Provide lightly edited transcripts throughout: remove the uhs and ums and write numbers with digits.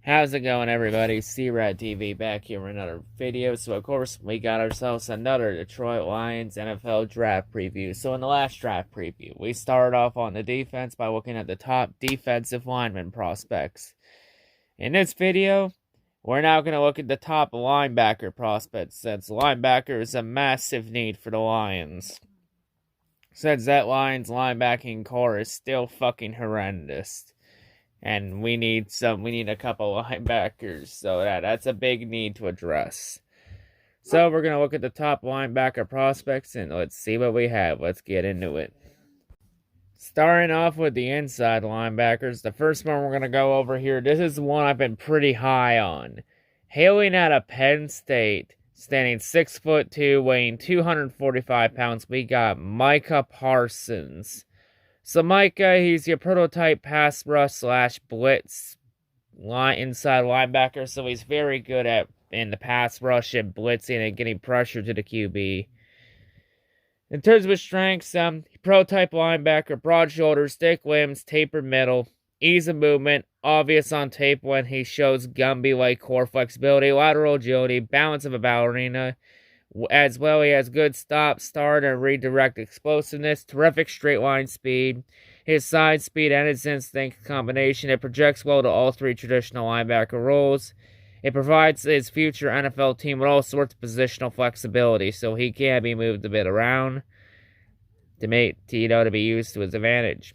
How's it going, everybody? C-RadTV back here with another video. So, of course, we got ourselves another Detroit Lions NFL draft preview. So, in the last draft preview, we started off on the defense by looking at the top defensive lineman prospects. In this video, we're now going to look at the top linebacker prospects, since linebacker is a massive need for the Lions. Since that Lions linebacking core is still fucking horrendous. And we need a couple linebackers, so that's a big need to address. So we're going to look at the top linebacker prospects, and let's see what we have. Let's get into it. Starting off with the inside linebackers, the first one we're going to go over here, this is the one I've been pretty high on. Hailing out of Penn State, standing 6'2", weighing 245 pounds, we got Micah Parsons. So Micah, he's your prototype pass rush / blitz inside linebacker, so he's very good in the pass rush and blitzing and getting pressure to the QB. In terms of his strengths, prototype linebacker, broad shoulders, thick limbs, tapered middle, ease of movement, obvious on tape when he shows Gumby-like core flexibility, lateral agility, balance of a ballerina. As well, he has good stop, start, and redirect explosiveness, terrific straight line speed. His side speed and his instinct combination, it projects well to all three traditional linebacker roles. It provides his future NFL team with all sorts of positional flexibility, so he can be moved a bit around to be used to his advantage.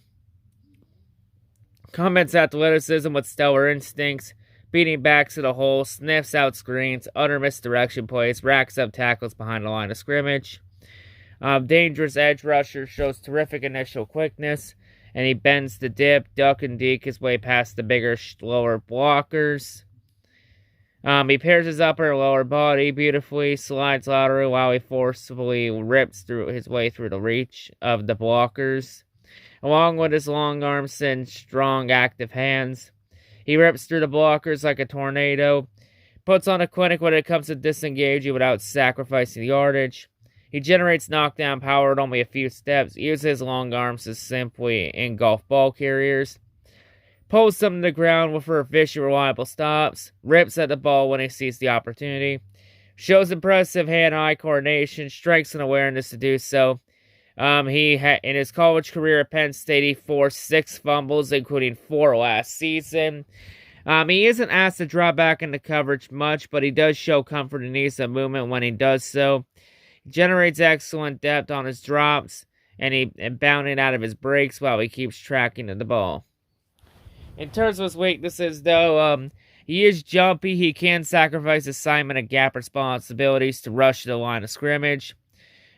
Combats athleticism with stellar instincts, beating backs to the hole, sniffs out screens, utter misdirection plays, racks up tackles behind the line of scrimmage. Dangerous edge rusher, shows terrific initial quickness, and he bends the dip, duck and deke his way past the bigger, slower blockers. He pairs his upper and lower body beautifully, slides laterally while he forcefully rips through his way through the reach of the blockers. Along with his long arms and strong active hands, he rips through the blockers like a tornado, puts on a clinic when it comes to disengaging without sacrificing yardage. He generates knockdown power at only a few steps, uses his long arms to simply engulf ball carriers, pulls them to the ground with efficient, reliable stops, rips at the ball when he sees the opportunity, shows impressive hand-eye coordination, strengths and awareness to do so. In his college career at Penn State, he forced 6 fumbles, including 4 last season. He isn't asked to drop back into coverage much, but he does show comfort and ease of movement when he does so. He generates excellent depth on his drops, and bounding out of his breaks while he keeps tracking to the ball. In terms of his weaknesses, though, he is jumpy. He can sacrifice assignment and gap responsibilities to rush to the line of scrimmage.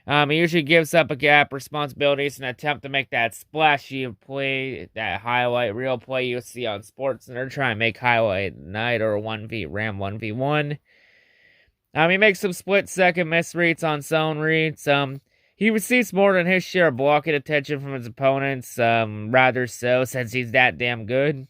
He usually gives up a gap responsibilities in an attempt to make that splashy play, that highlight reel play you see on SportsCenter, trying to make highlight night or Ram 1v1. He makes some split-second misreads on zone reads. He receives more than his share of blocking attention from his opponents, rather so, since he's that damn good.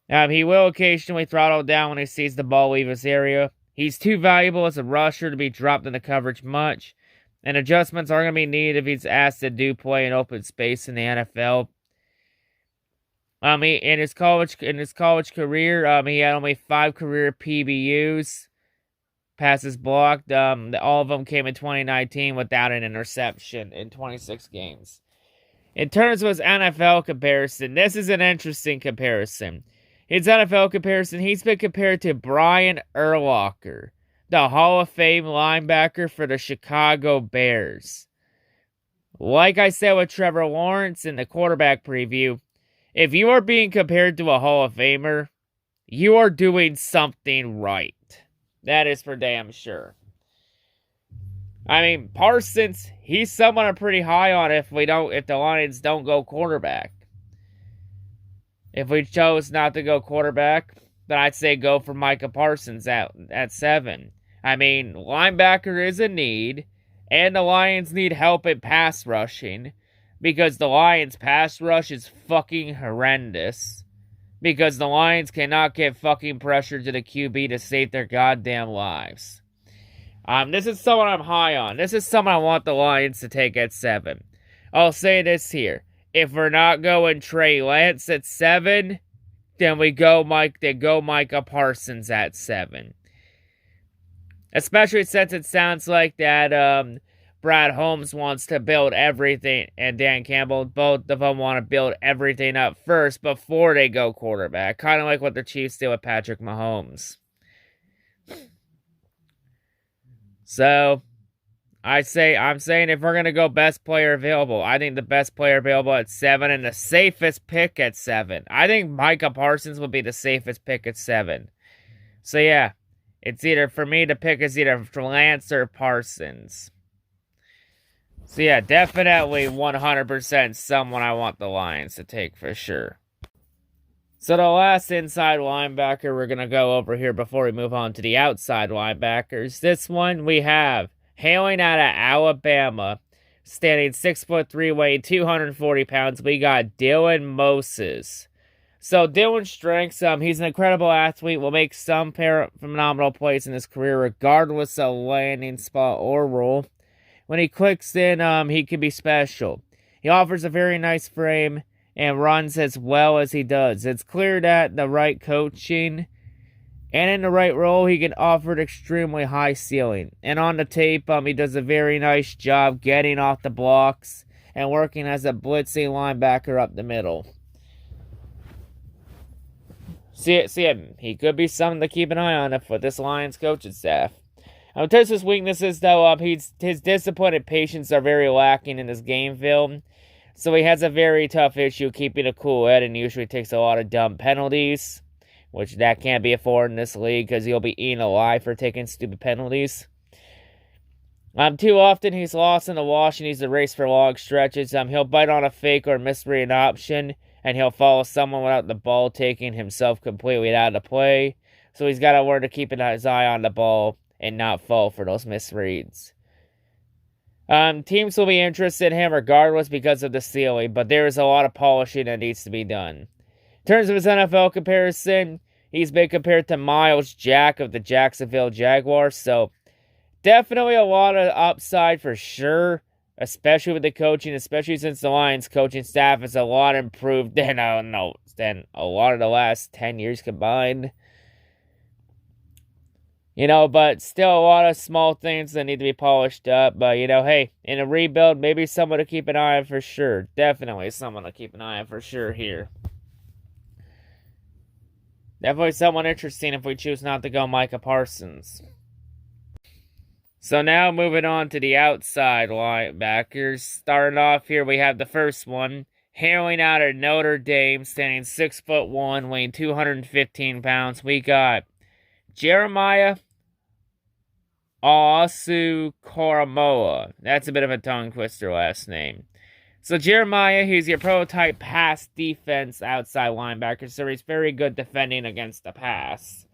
He will occasionally throttle down when he sees the ball leave his area. He's too valuable as a rusher to be dropped into coverage much, and adjustments are going to be needed if he's asked to do play in open space in the NFL. In his college career, he had only 5 career PBUs, passes blocked. All of them came in 2019 without an interception in 26 games. In terms of his NFL comparison, this is an interesting comparison. His NFL comparison, he's been compared to Brian Urlacher, the Hall of Fame linebacker for the Chicago Bears. Like I said with Trevor Lawrence in the quarterback preview, if you are being compared to a Hall of Famer, you are doing something right. That is for damn sure. Parsons, he's someone I'm pretty high on if the Lions don't go quarterback. If we chose not to go quarterback, then I'd say go for Micah Parsons at 7. Linebacker is a need, and the Lions need help at pass rushing, because the Lions' pass rush is fucking horrendous, because the Lions cannot get fucking pressure to the QB to save their goddamn lives. This is someone I'm high on. This is someone I want the Lions to take at 7. I'll say this here. If we're not going Trey Lance at 7, then they go Micah Parsons at 7. Especially since it sounds like that Brad Holmes wants to build everything, and Dan Campbell, both of them want to build everything up first before they go quarterback. Kind of like what the Chiefs did with Patrick Mahomes. So, I'm saying if we're going to go best player available, I think the best player available at 7 and the safest pick at 7. I think Micah Parsons would be the safest pick at 7. So yeah, it's either, for me to pick is either Lance or Parsons. So yeah, definitely 100% someone I want the Lions to take for sure. So the last inside linebacker we're going to go over here before we move on to the outside linebackers. This one we have, hailing out of Alabama, standing 6'3", weighing 240 pounds, we got Dylan Moses. So Dylan's strengths, he's an incredible athlete, will make some phenomenal plays in his career regardless of landing spot or role. When he clicks in, he can be special. He offers a very nice frame and runs as well as he does. It's clear that the right coaching and in the right role, he can offer an extremely high ceiling. And on the tape, he does a very nice job getting off the blocks and working as a blitzing linebacker up the middle. See, he could be something to keep an eye on for this Lions coaching staff. In terms of his weaknesses, though, his discipline and patience are very lacking in his game film. So he has a very tough issue keeping a cool head and usually takes a lot of dumb penalties, which that can't be afforded in this league because he'll be eaten alive for taking stupid penalties. Too often he's lost in the wash and he's erased for long stretches. He'll bite on a fake or misread an option, and he'll follow someone without the ball, taking himself completely out of the play. So he's got to learn to keep his eye on the ball and not fall for those misreads. Teams will be interested in him regardless because of the ceiling, but there is a lot of polishing that needs to be done. In terms of his NFL comparison, he's been compared to Miles Jack of the Jacksonville Jaguars, so definitely a lot of upside for sure, especially with the coaching, especially since the Lions coaching staff is a lot improved than a lot of the last 10 years combined. But still a lot of small things that need to be polished up. But, hey, in a rebuild, maybe someone to keep an eye on for sure. Definitely someone to keep an eye on for sure here. Definitely someone interesting if we choose not to go Micah Parsons. So now moving on to the outside linebackers. Starting off here, we have the first one. Hailing out of Notre Dame, standing 6'1", weighing 215 pounds. We got Jeremiah Owusu. That's a bit of a tongue twister last name. So Jeremiah, he's your prototype pass defense outside linebacker, so he's very good defending against the pass.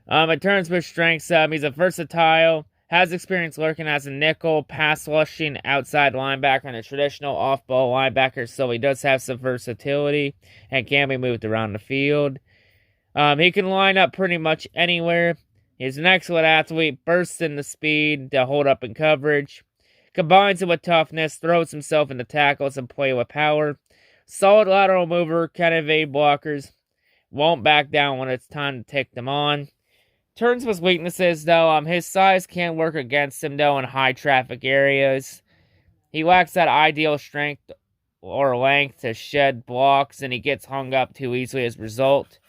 In terms of his strengths, he's a versatile, has experience working as a nickel, pass rushing outside linebacker, and a traditional off-ball linebacker, so he does have some versatility and can be moved around the field. He can line up pretty much anywhere. He's an excellent athlete, bursts in the speed to hold up in coverage, combines it with toughness, throws himself into tackles and play with power. Solid lateral mover, can evade blockers, won't back down when it's time to take them on. In terms of his weaknesses, though, his size can work against him, though, in high traffic areas. He lacks that ideal strength or length to shed blocks, and he gets hung up too easily as a result.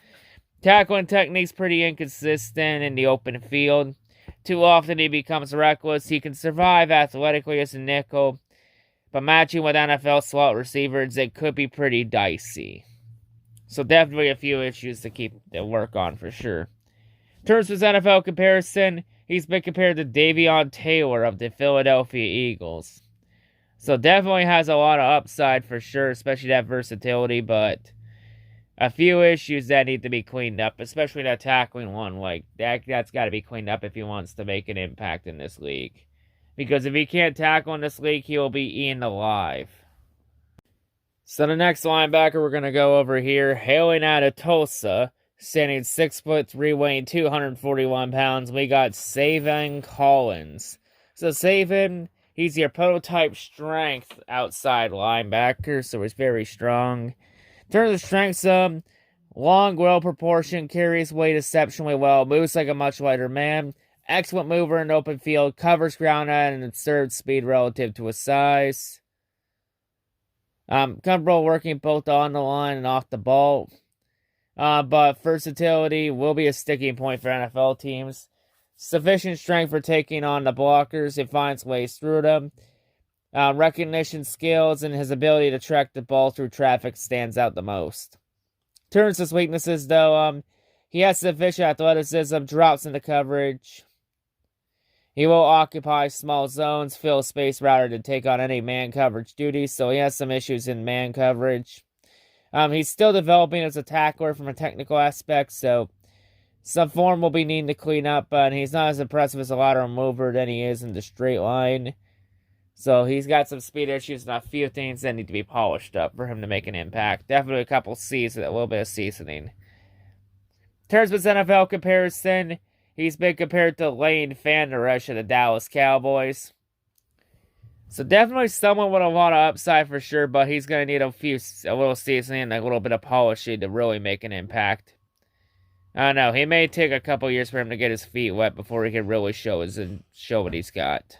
Tackling technique's pretty inconsistent in the open field. Too often he becomes reckless. He can survive athletically as a nickel, but matching with NFL slot receivers, it could be pretty dicey. So definitely a few issues to work on for sure. In terms of his NFL comparison, he's been compared to Davion Taylor of the Philadelphia Eagles. So definitely has a lot of upside for sure, especially that versatility, but a few issues that need to be cleaned up, especially that tackling one. That's got to be cleaned up if he wants to make an impact in this league. Because if he can't tackle in this league, he will be eaten alive. So the next linebacker we're going to go over here, hailing out of Tulsa, standing 6'3", weighing 241 pounds, we got Terrence Collins. So Saban, he's your prototype strength outside linebacker, so he's very strong. In terms of strengths, long, well proportion, carries weight exceptionally well, moves like a much lighter man, excellent mover in open field, covers ground at an absurd speed relative to his size. Comfortable working both on the line and off the ball. But versatility will be a sticking point for NFL teams. Sufficient strength for taking on the blockers. He finds ways through them. Recognition skills and his ability to track the ball through traffic stands out the most. In terms of his weaknesses, though, he has sufficient athleticism, drops into coverage. He will occupy small zones, fill space rather than take on any man coverage duties, so he has some issues in man coverage. He's still developing as a tackler from a technical aspect, so some form will be needing to clean up, and he's not as impressive as a lateral mover than he is in the straight line. So he's got some speed issues and a few things that need to be polished up for him to make an impact. Definitely a couple C's, a little bit of seasoning. In terms of his NFL comparison, he's been compared to Lane Fanderish of the Dallas Cowboys. So definitely someone with a lot of upside for sure, but he's going to need a little seasoning and a little bit of polishing to really make an impact. I don't know. He may take a couple years for him to get his feet wet before he can really show what he's got.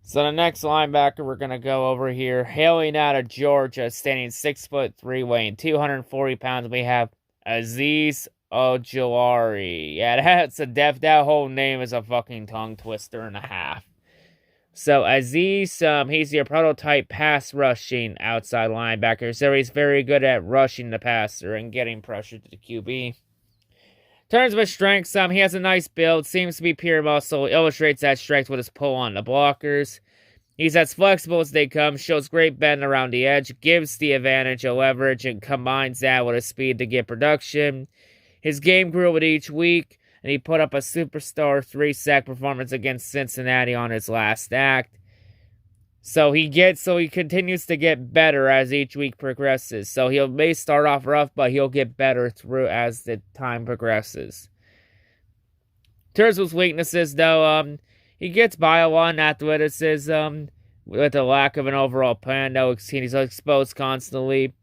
So the next linebacker we're going to go over here, hailing out of Georgia, standing 6'3", weighing 240 pounds, we have Azeez Ojulari. Yeah, that whole name is a fucking tongue twister and a half. So Azeez, he's your prototype pass rushing outside linebacker. So he's very good at rushing the passer and getting pressure to the QB. In terms of his strengths, he has a nice build, seems to be pure muscle, illustrates that strength with his pull on the blockers. He's as flexible as they come, shows great bend around the edge, gives the advantage of leverage, and combines that with his speed to get production. His game grew with each week, and he put up a superstar 3-sack performance against Cincinnati on his last act. So he continues to get better as each week progresses. So he may start off rough, but he'll get better through as the time progresses. In terms of his weaknesses, though, he gets by a lot in athleticism with a lack of an overall plan. No, he's exposed constantly.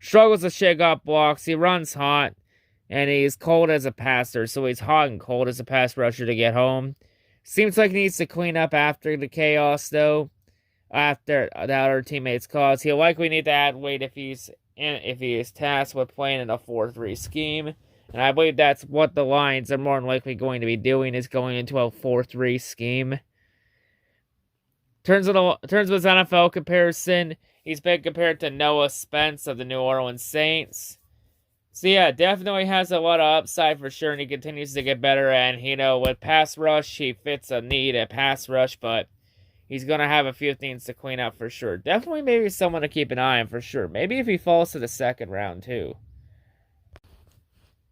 Struggles to shake off blocks. He runs hot, and he's cold as a passer. So he's hot and cold as a pass rusher to get home. Seems like he needs to clean up after the chaos, though. After the other teammates' cause, he'll likely need to add weight if he is tasked with playing in a 4-3 scheme, and I believe that's what the Lions are more than likely going to be doing, is going into a 4-3 scheme. In terms of his NFL comparison, he's been compared to Noah Spence of the New Orleans Saints. So yeah, definitely has a lot of upside for sure, and he continues to get better. And with pass rush, he fits a need at pass rush, but he's going to have a few things to clean up for sure. Definitely maybe someone to keep an eye on for sure. Maybe if he falls to the second round too.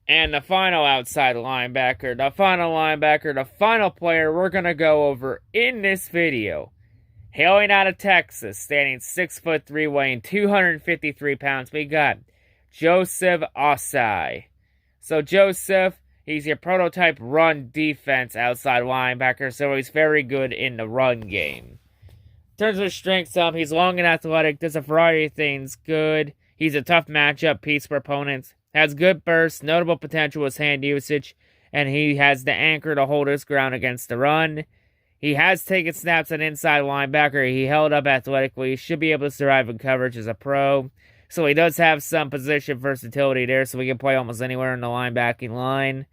And the final outside linebacker, the final player we're going to go over in this video. Hailing out of Texas, standing 6'3", weighing 253 pounds, we got Joseph Ossai. So Joseph, he's your prototype run defense outside linebacker, so he's very good in the run game. In terms of strengths, he's long and athletic, does a variety of things good. He's a tough matchup piece for opponents, has good bursts, notable potential with hand usage, and he has the anchor to hold his ground against the run. He has taken snaps at inside linebacker. He held up athletically. He should be able to survive in coverage as a pro. So he does have some position versatility there, so he can play almost anywhere in the linebacking line.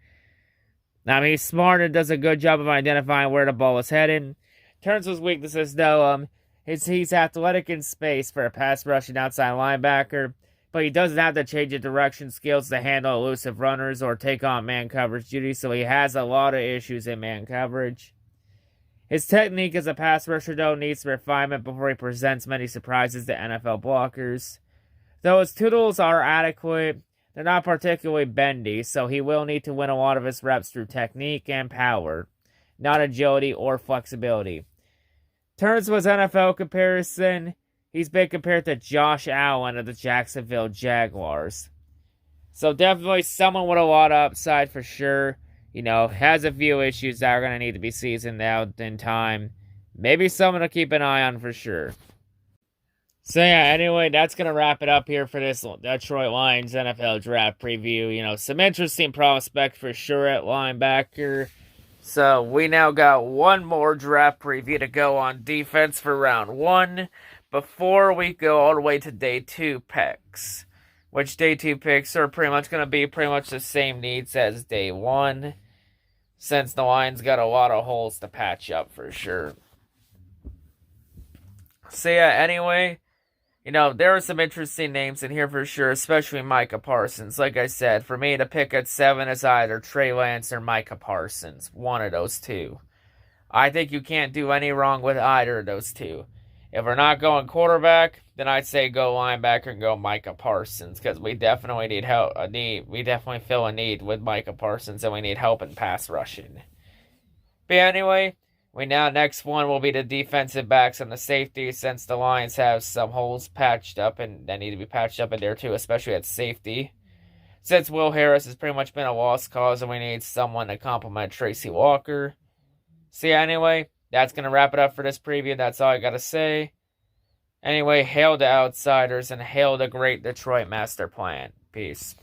He's smart and does a good job of identifying where the ball is headed. In terms of his weaknesses, though, he's athletic in space for a pass rushing outside linebacker, but he doesn't have the change of direction skills to handle elusive runners or take on man coverage duty, so he has a lot of issues in man coverage. His technique as a pass rusher, though, needs refinement before he presents many surprises to NFL blockers. Though his tools are adequate, they're not particularly bendy, so he will need to win a lot of his reps through technique and power, not agility or flexibility. In terms of his NFL comparison, he's been compared to Josh Allen of the Jacksonville Jaguars. So definitely someone with a lot of upside for sure. Has a few issues that are going to need to be seasoned out in time. Maybe someone to keep an eye on for sure. So yeah, anyway, that's gonna wrap it up here for this Detroit Lions NFL draft preview. You know, some interesting prospect for sure at linebacker. So we now got one more draft preview to go on defense for round 1 before we go all the way to day 2 picks. Which day 2 picks are pretty much gonna be pretty much the same needs as day 1. Since the Lions got a lot of holes to patch up for sure. So yeah, anyway, you know, there are some interesting names in here for sure, especially Micah Parsons. Like I said, for me to pick at 7 is either Trey Lance or Micah Parsons. One of those two. I think you can't do any wrong with either of those two. If we're not going quarterback, then I'd say go linebacker and go Micah Parsons, because we definitely need help. We definitely feel a need with Micah Parsons, and we need help in pass rushing. But anyway, next one will be the defensive backs and the safety, since the Lions have some holes patched up and that need to be patched up in there too, especially at safety. Since Will Harris has pretty much been a lost cause and we need someone to complement Tracy Walker. So yeah, anyway, that's going to wrap it up for this preview. That's all I got to say. Anyway, hail the Outsiders and hail the great Detroit Masterplan. Peace.